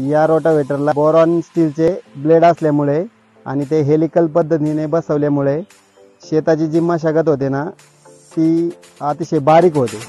या रोटावेटरला बोरॉन स्टीलचे ब्लेड असल्यामुळे आणि ते हेलिकल पद्धतीने बसवल्यामुळे शेताची जी मशागत होते ना ती अतिशय बारीक होते।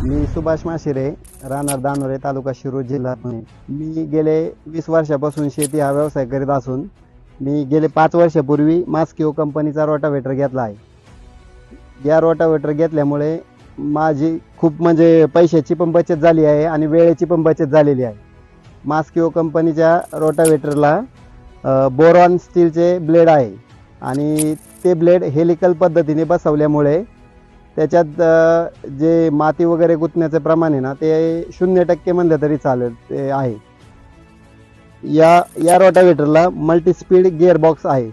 मी सुभाष माशिरे, राहणार दानोरे, तालुका शिरूर, जिल्हा पुणे। मी गेले 20 वर्षापासून शेती हा व्यवसाय करीत असून मी गेले 5 वर्षापूर्वी मास्किओ कंपनीचा रोटावेटर घेतला आहे। या रोटावेटर घेतल्यामुळे माझी खूप म्हणजे पैशाची पण बचत झाली आहे आणि वेळेची पण बचत झालेली आहे। मास्किओ कंपनीच्या रोटावेटरला बोरॉन स्टीलचे ब्लेड आहे आणि ते ब्लेड हेलिकल पद्धतीने बसवल्यामुळे त्याच्यात जे माती वगैरे गुंतण्याचे प्रमाण आहे ना ते 0% म्हणलं तरी चालेल ते आहे। या रोटावेटरला मल्टी स्पीड गिअर बॉक्स आहे,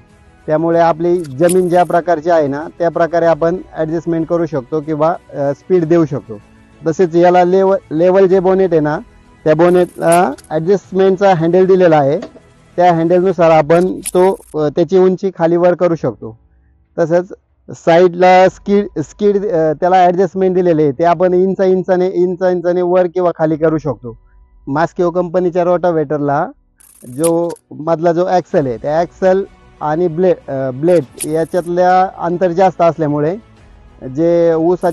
त्यामुळे आपली जमीन ज्या प्रकारची आहे ना त्या प्रकारे आपण ॲडजस्टमेंट करू शकतो किंवा स्पीड देऊ शकतो। तसेच याला लेवल जे बोनेट आहे ना त्या बोनेटला ॲडजस्टमेंटचा हँडल दिलेला आहे, त्या हँडलनुसार आपण त्याची उंची खाली वर करू शकतो। तसंच साईडला स्किड त्याला ॲडजस्टमेंट दिलेले आहे, ते आपण इंचाने वर किंवा खाली करू शकतो। मास्किओ कंपनीच्या रोटावेटरला मधला जो ॲक्सल आहे त्या ॲक्सल आणि ब्लेड याच्यातल्या अंतर जास्त असल्यामुळे जे ऊस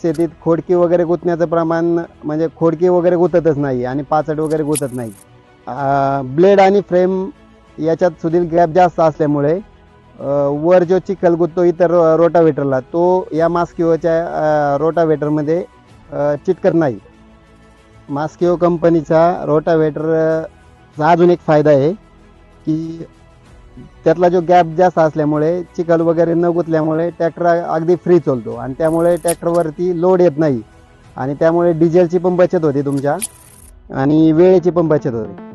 शेतीत खोडकी वगैरे गुंतण्याचं प्रमाण म्हणजे खोडकी वगैरे गुंततच नाही आणि पाचट वगैरे गुंतत नाही। ब्लेड आणि फ्रेम याच्यात सुद्धा गॅप जास्त असल्यामुळे वर जो चिखल गुंततो इतर रोटावेटरला तो या मास्किओच्या रोटावेटरमध्ये चिटकत नाही। मास्किओ कंपनीचा रोटावेटरचा अजून एक फायदा आहे की त्यातला जो गॅप जास्त असल्यामुळे चिखल वगैरे न गुंतल्यामुळे ट्रॅक्टर अगदी फ्री चालतो आणि त्यामुळे ट्रॅक्टरवरती लोड येत नाही आणि त्यामुळे डिझेलची पण बचत होते तुमच्या आणि वेळेची पण बचत होते।